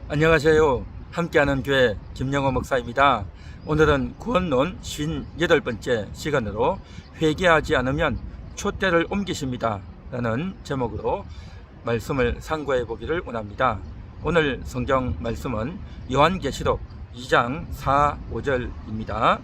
안녕하세요. 함께하는 교회 김영호 목사입니다. 오늘은 구원론 58번째 시간으로 회개하지 않으면 촛대를 옮기십니다 라는 제목으로 말씀을 상고해 보기를 원합니다. 오늘 성경 말씀은 요한계시록 2장 4, 5절입니다.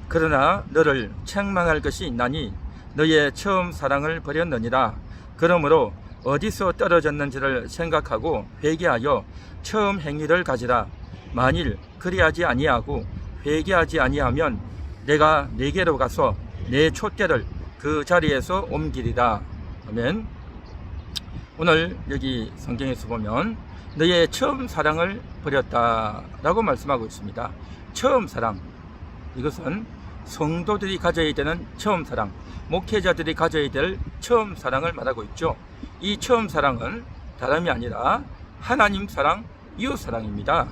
그러나 너를 책망할 것이 있나니 너의 처음 사랑을 버렸느니라. 그러므로 어디서 떨어졌는지를 생각하고 회개하여 처음 행위를 가지라. 만일 그리하지 아니하고 회개하지 아니하면 내가 네게로 가서 내 촛대를 그 자리에서 옮기리라. 아멘. 오늘 여기 성경에서 보면 너의 처음 사랑을 버렸다 라고 말씀하고 있습니다. 처음 사랑, 이것은 성도들이 가져야 되는 처음 사랑, 목회자들이 가져야 될 처음 사랑을 말하고 있죠. 이 처음 사랑은 다름이 아니라 하나님 사랑, 이웃 사랑입니다.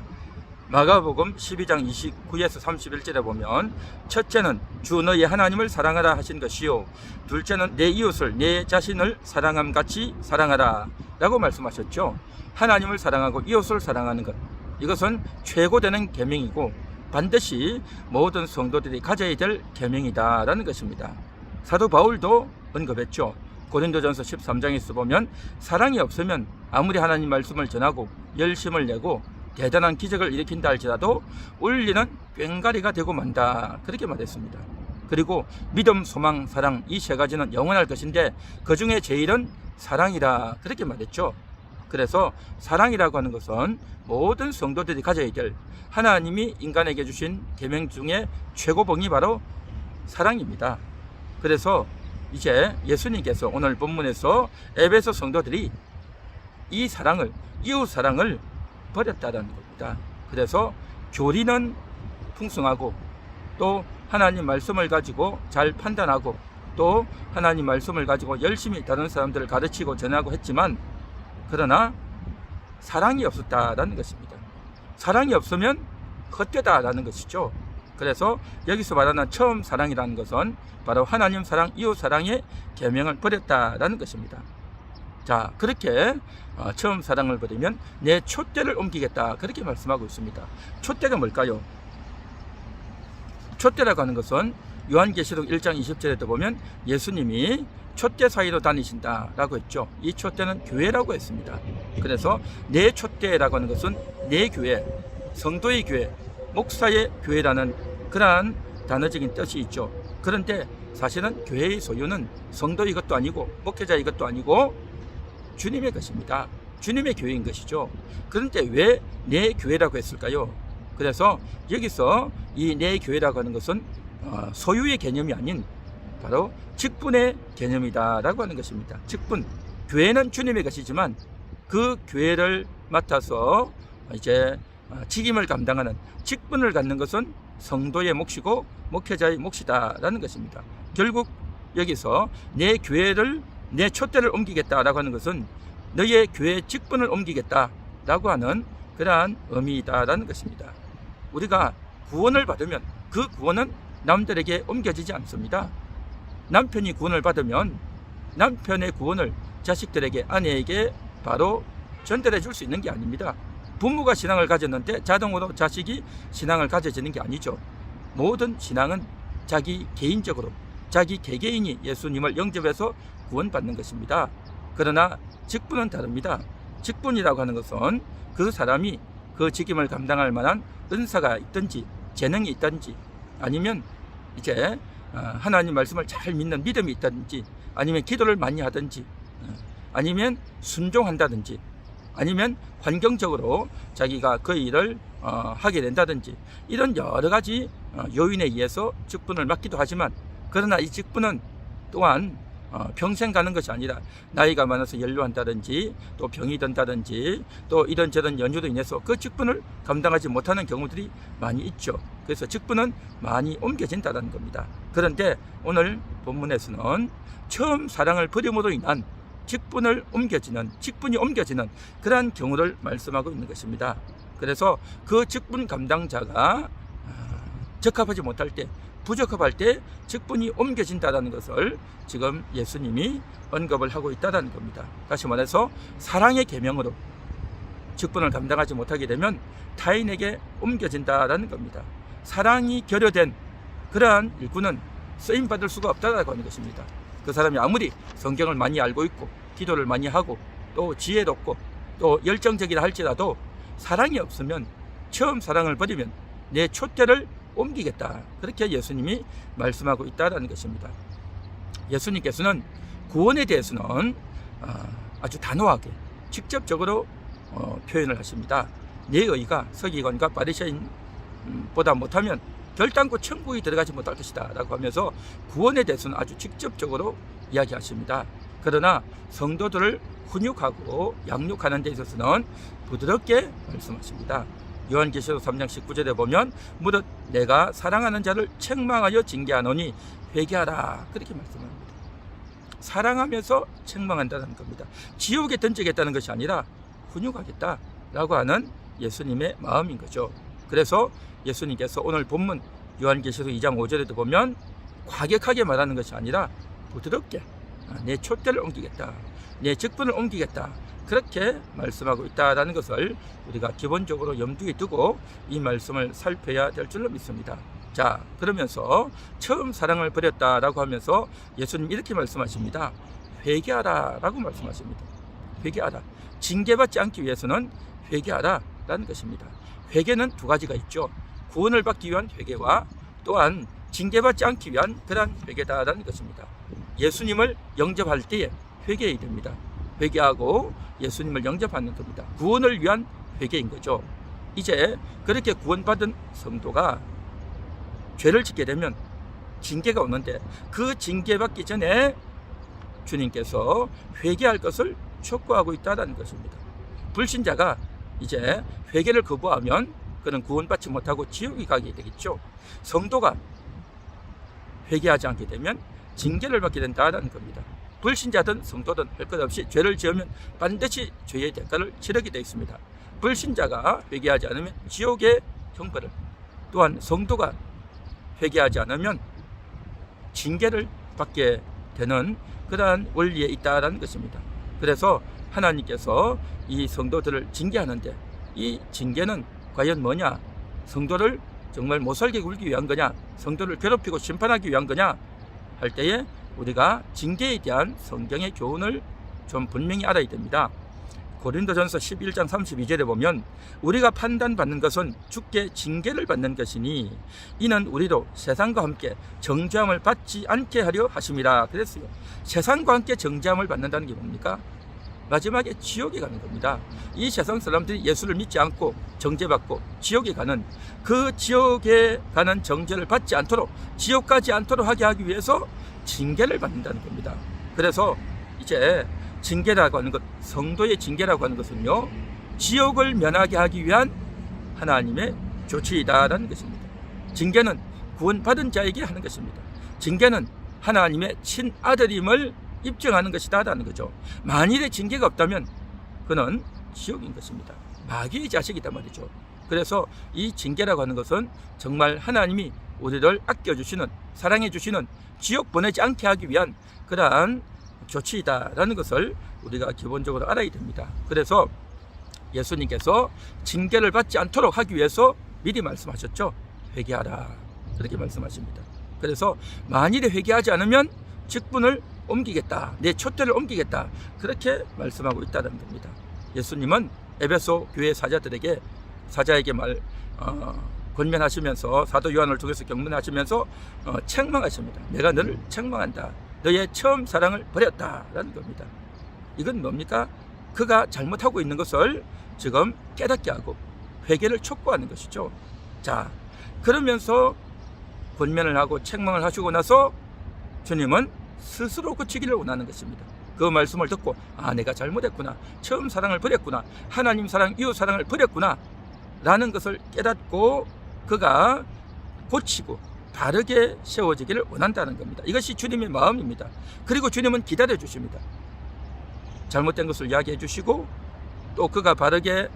마가복음 12장 29에서 31절에 보면 첫째는 주 너의 하나님을 사랑하라 하신 것이요, 둘째는 내 이웃을 내 자신을 사랑함 같이 사랑하라 라고 말씀하셨죠. 하나님을 사랑하고 이웃을 사랑하는 것, 이것은 최고되는 계명이고 반드시 모든 성도들이 가져야 될 계명이다 라는 것입니다. 사도 바울도 언급했죠. 고린도전서 13장에서 보면 사랑이 없으면 아무리 하나님 말씀을 전하고 열심을 내고 대단한 기적을 일으킨다 할지라도 울리는 꽹과리가 되고 만다, 그렇게 말했습니다. 그리고 믿음, 소망, 사랑, 이 세 가지는 영원할 것인데 그 중에 제일은 사랑이라, 그렇게 말했죠. 그래서 사랑이라고 하는 것은 모든 성도들이 가져야 될 하나님이 인간에게 주신 계명 중에 최고봉이 바로 사랑입니다. 그래서 이제 예수님께서 오늘 본문에서 에베소 성도들이 이 사랑을, 이웃 사랑을 버렸다는 겁니다. 그래서 교리는 풍성하고 또 하나님 말씀을 가지고 잘 판단하고 또 하나님 말씀을 가지고 열심히 다른 사람들을 가르치고 전하고 했지만 그러나 사랑이 없었다라는 것입니다. 사랑이 없으면 헛되다라는 것이죠. 그래서 여기서 말하는 처음 사랑이라는 것은 바로 하나님 사랑, 이웃 사랑의 계명을 버렸다라는 것입니다. 자, 그렇게 처음 사랑을 버리면 내 촛대를 옮기겠다, 그렇게 말씀하고 있습니다. 촛대가 뭘까요? 촛대라고 하는 것은 요한계시록 1장 20절에도 보면 예수님이 촛대 사이로 다니신다 라고 했죠. 이 촛대는 교회라고 했습니다. 그래서 내 촛대라고 하는 것은 내 교회, 성도의 교회, 목사의 교회라는 그러한 단어적인 뜻이 있죠. 그런데 사실은 교회의 소유는 성도의 것도 아니고 목회자의 것도 아니고 주님의 것입니다. 주님의 교회인 것이죠. 그런데 왜 내 교회라고 했을까요? 그래서 여기서 이 내 교회라고 하는 것은 소유의 개념이 아닌 바로 직분의 개념이다 라고 하는 것입니다. 직분, 교회는 주님의 것이지만 그 교회를 맡아서 이제 직임을 감당하는 직분을 갖는 것은 성도의 몫이고 목회자의 몫이다 라는 것입니다. 결국 여기서 내 교회를, 내 촛대를 옮기겠다라고 하는 것은 너의 교회 직분을 옮기겠다 라고 하는 그러한 의미이다 라는 것입니다. 우리가 구원을 받으면 그 구원은 남들에게 옮겨지지 않습니다. 남편이 구원을 받으면 남편의 구원을 자식들에게, 아내에게 바로 전달해 줄 수 있는 게 아닙니다. 부모가 신앙을 가졌는데 자동으로 자식이 신앙을 가져지는 게 아니죠. 모든 신앙은 자기 개인적으로, 자기 개개인이 예수님을 영접해서 구원받는 것입니다. 그러나 직분은 다릅니다. 직분이라고 하는 것은 그 사람이 그 직임을 감당할 만한 은사가 있든지 재능이 있든지 아니면 이제 하나님 말씀을 잘 믿는 믿음이 있다든지 아니면 기도를 많이 하든지 아니면 순종한다든지 아니면 환경적으로 자기가 그 일을 하게 된다든지 이런 여러 가지 요인에 의해서 직분을 맡기도 하지만 그러나 이 직분은 또한 평생 가는 것이 아니라 나이가 많아서 연로한다든지 또 병이 든다든지 또 이런저런 연유로 인해서 그 직분을 감당하지 못하는 경우들이 많이 있죠. 그래서 직분은 많이 옮겨진다는 겁니다. 그런데 오늘 본문에서는 처음 사랑을 버림으로 인한 직분이 옮겨지는 그러한 경우를 말씀하고 있는 것입니다. 그래서 그 직분 감당자가 적합하지 못할 때, 부적합할 때 직분이 옮겨진다는 것을 지금 예수님이 언급을 하고 있다는 겁니다. 다시 말해서 사랑의 계명으로 직분을 감당하지 못하게 되면 타인에게 옮겨진다라는 겁니다. 사랑이 결여된 그러한 일꾼은 쓰임받을 수가 없다라고 하는 것입니다. 그 사람이 아무리 성경을 많이 알고 있고 기도를 많이 하고 또 지혜롭고 또 열정적이라 할지라도 사랑이 없으면 처음 사랑을 버리면 내 촛대를 옮기겠다. 그렇게 예수님이 말씀하고 있다는 것입니다. 예수님께서는 구원에 대해서는 아주 단호하게 직접적으로 표현을 하십니다. 내 의가 서기관과 바리새인보다 못하면 결단코 천국에 들어가지 못할 것이다 라고 하면서 구원에 대해서는 아주 직접적으로 이야기하십니다. 그러나 성도들을 훈육하고 양육하는 데 있어서는 부드럽게 말씀하십니다. 요한계시록 3장 19절에 보면 무릇 내가 사랑하는 자를 책망하여 징계하노니 회개하라 그렇게 말씀합니다. 사랑하면서 책망한다는 겁니다. 지옥에 던지겠다는 것이 아니라 훈육하겠다라고 하는 예수님의 마음인 거죠. 그래서 예수님께서 오늘 본문 요한계시록 2장 5절에도 보면 과격하게 말하는 것이 아니라 부드럽게 내 촛대를 옮기겠다, 내 직분을 옮기겠다 그렇게 말씀하고 있다는 것을 우리가 기본적으로 염두에 두고 이 말씀을 살펴야 될 줄로 믿습니다. 자, 그러면서 처음 사랑을 버렸다라고 하면서 예수님 이렇게 말씀하십니다. 회개하라 라고 말씀하십니다. 회개하라. 징계받지 않기 위해서는 회개하라 라는 것입니다. 회개는 두 가지가 있죠. 구원을 받기 위한 회개와 또한 징계받지 않기 위한 그러한 회개다라는 것입니다. 예수님을 영접할 때에 회개해야 됩니다. 회개하고 예수님을 영접하는 겁니다. 구원을 위한 회개인 거죠. 이제 그렇게 구원받은 성도가 죄를 짓게 되면 징계가 오는데 그 징계받기 전에 주님께서 회개할 것을 촉구하고 있다는 것입니다. 불신자가 이제 회개를 거부하면 그는 구원받지 못하고 지옥에 가게 되겠죠. 성도가 회개하지 않게 되면 징계를 받게 된다는 겁니다. 불신자든 성도든 할 것 없이 죄를 지으면 반드시 죄의 대가를 치르게 되어 있습니다. 불신자가 회개하지 않으면 지옥의 형벌을, 또한 성도가 회개하지 않으면 징계를 받게 되는 그러한 원리에 있다는 것입니다. 그래서 하나님께서 이 성도들을 징계하는데 이 징계는 과연 뭐냐? 성도를 정말 못살게 굴기 위한 거냐? 성도를 괴롭히고 심판하기 위한 거냐? 할 때에 우리가 징계에 대한 성경의 교훈을 좀 분명히 알아야 됩니다. 고린도전서 11장 32절에 보면 우리가 판단받는 것은 주께 징계를 받는 것이니 이는 우리도 세상과 함께 정죄함을 받지 않게 하려 하심이라 그랬어요. 세상과 함께 정죄함을 받는다는 게 뭡니까? 마지막에 지옥에 가는 겁니다. 이 세상 사람들이 예수를 믿지 않고 정죄받고 지옥에 가는 그 지옥에 가는 정죄를 받지 않도록 지옥 가지 않도록 하게 하기 위해서 징계를 받는다는 겁니다. 그래서 이제 징계라고 하는 것, 성도의 징계라고 하는 것은요, 지옥을 면하게 하기 위한 하나님의 조치이다라는 것입니다. 징계는 구원받은 자에게 하는 것입니다. 징계는 하나님의 친아들임을 입증하는 것이다라는 거죠. 만일에 징계가 없다면 그는 지옥인 것입니다. 마귀의 자식이단 말이죠. 그래서 이 징계라고 하는 것은 정말 하나님이 우리를 아껴주시는, 사랑해주시는, 지옥 보내지 않게 하기 위한 그러한 조치이다라는 것을 우리가 기본적으로 알아야 됩니다. 그래서 예수님께서 징계를 받지 않도록 하기 위해서 미리 말씀하셨죠. 회개하라. 그렇게 말씀하십니다. 그래서 만일에 회개하지 않으면 직분을 옮기겠다, 내 촛대를 옮기겠다, 그렇게 말씀하고 있다는 겁니다. 예수님은 에베소 교회 사자에게 권면하시면서 사도 요한을 통해서 경문하시면서 책망하십니다. 내가 너를 책망한다. 너의 처음 사랑을 버렸다라는 겁니다. 이건 뭡니까? 그가 잘못하고 있는 것을 지금 깨닫게 하고 회개를 촉구하는 것이죠. 자, 그러면서 권면을 하고 책망을 하시고 나서 주님은 스스로 고치기를 원하는 것입니다. 그 말씀을 듣고 내가 잘못했구나, 처음 사랑을 버렸구나, 하나님 사랑, 이웃 사랑을 버렸구나 라는 것을 깨닫고 그가 고치고 바르게 세워지기를 원한다는 겁니다. 이것이 주님의 마음입니다. 그리고 주님은 기다려 주십니다. 잘못된 것을 이야기해 주시고 또 그가 바르게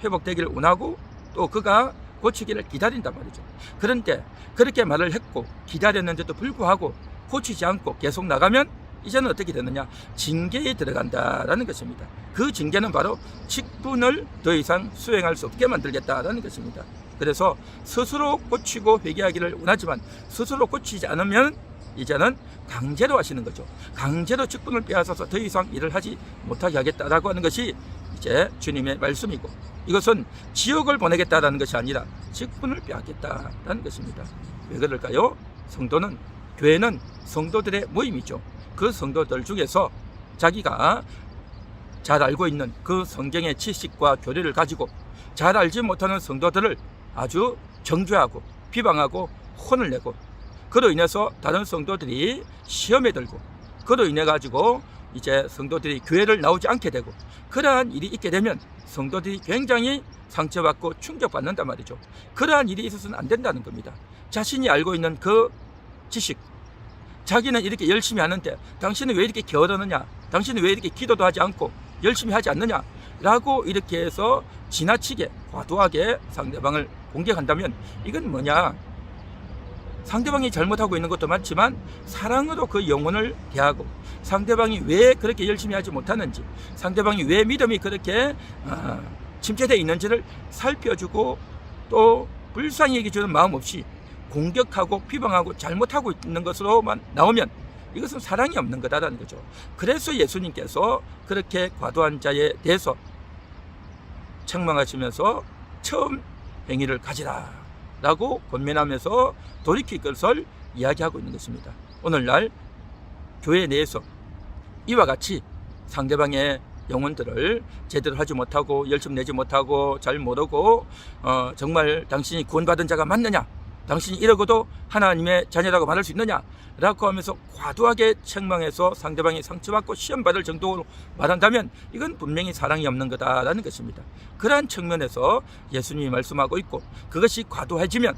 회복되기를 원하고 또 그가 고치기를 기다린단 말이죠. 그런데 그렇게 말을 했고 기다렸는데도 불구하고 고치지 않고 계속 나가면 이제는 어떻게 되느냐? 징계에 들어간다라는 것입니다. 그 징계는 바로 직분을 더 이상 수행할 수 없게 만들겠다라는 것입니다. 그래서 스스로 고치고 회개하기를 원하지만 스스로 고치지 않으면 이제는 강제로 하시는 거죠. 강제로 직분을 빼앗아서 더 이상 일을 하지 못하게 하겠다라고 하는 것이 이제 주님의 말씀이고, 이것은 지옥을 보내겠다라는 것이 아니라 직분을 빼앗겠다라는 것입니다. 왜 그럴까요? 성도는, 교회는 성도들의 모임이죠. 그 성도들 중에서 자기가 잘 알고 있는 그 성경의 지식과 교리를 가지고 잘 알지 못하는 성도들을 아주 정죄하고 비방하고 혼을 내고, 그로 인해서 다른 성도들이 시험에 들고, 그로 인해 가지고 이제 성도들이 교회를 나오지 않게 되고, 그러한 일이 있게 되면 성도들이 굉장히 상처받고 충격받는단 말이죠. 그러한 일이 있어서는 안 된다는 겁니다. 자신이 알고 있는 그 지식, 자기는 이렇게 열심히 하는데 당신은 왜 이렇게 게으르느냐, 당신은 왜 이렇게 기도도 하지 않고 열심히 하지 않느냐 라고 이렇게 해서 지나치게 과도하게 상대방을 공격한다면 이건 뭐냐? 상대방이 잘못하고 있는 것도 맞지만 사랑으로 그 영혼을 대하고, 상대방이 왜 그렇게 열심히 하지 못하는지, 상대방이 왜 믿음이 그렇게 침체되어 있는지를 살펴주고, 또 불쌍히 여겨주는 마음 없이 공격하고 비방하고 잘못하고 있는 것으로만 나오면 이것은 사랑이 없는 거다라는 거죠. 그래서 예수님께서 그렇게 과도한 자에 대해서 책망하시면서 처음 행위를 가지라 라고 권면하면서 돌이킬 것을 이야기하고 있는 것입니다. 오늘날 교회 내에서 이와 같이 상대방의 영혼들을 제대로 하지 못하고 열심 내지 못하고 잘 모르고 정말 당신이 구원받은 자가 맞느냐, 당신이 이러고도 하나님의 자녀라고 말할 수 있느냐 라고 하면서 과도하게 책망해서 상대방이 상처받고 시험받을 정도로 말한다면 이건 분명히 사랑이 없는 거다라는 것입니다. 그러한 측면에서 예수님이 말씀하고 있고, 그것이 과도해지면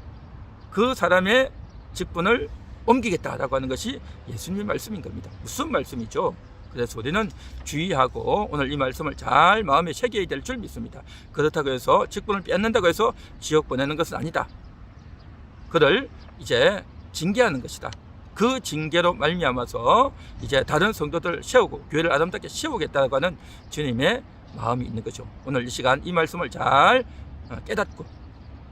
그 사람의 직분을 옮기겠다라고 하는 것이 예수님의 말씀인 겁니다. 무슨 말씀이죠? 그래서 우리는 주의하고 오늘 이 말씀을 잘 마음에 새겨야 될 줄 믿습니다. 그렇다고 해서 직분을 뺏는다고 해서 지옥 보내는 것은 아니다. 그를 이제 징계하는 것이다. 그 징계로 말미암아서 이제 다른 성도들을 세우고 교회를 아름답게 세우겠다고 하는 주님의 마음이 있는 거죠. 오늘 이 시간 이 말씀을 잘 깨닫고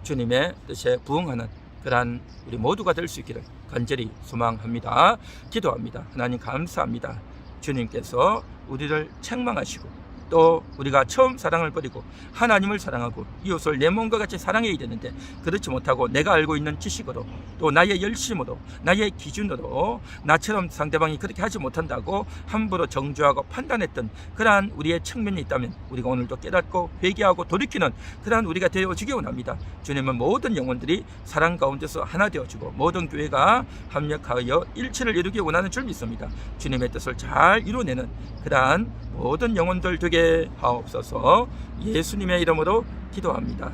주님의 뜻에 부응하는 그러한 우리 모두가 될 수 있기를 간절히 소망합니다. 기도합니다. 하나님 감사합니다. 주님께서 우리를 책망하시고, 또 우리가 처음 사랑을 버리고 하나님을 사랑하고 이웃을 내 몸과 같이 사랑해야 되는데 그렇지 못하고 내가 알고 있는 지식으로, 또 나의 열심으로, 나의 기준으로 나처럼 상대방이 그렇게 하지 못한다고 함부로 정죄하고 판단했던 그러한 우리의 측면이 있다면 우리가 오늘도 깨닫고 회개하고 돌이키는 그러한 우리가 되어주기 원합니다. 주님은 모든 영혼들이 사랑 가운데서 하나 되어주고 모든 교회가 합력하여 일치를 이루기 원하는 줄 믿습니다. 주님의 뜻을 잘 이루어내는 그러한 모든 영혼들 되게 하옵소서. 예수님의 이름으로 기도합니다.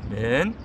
아멘.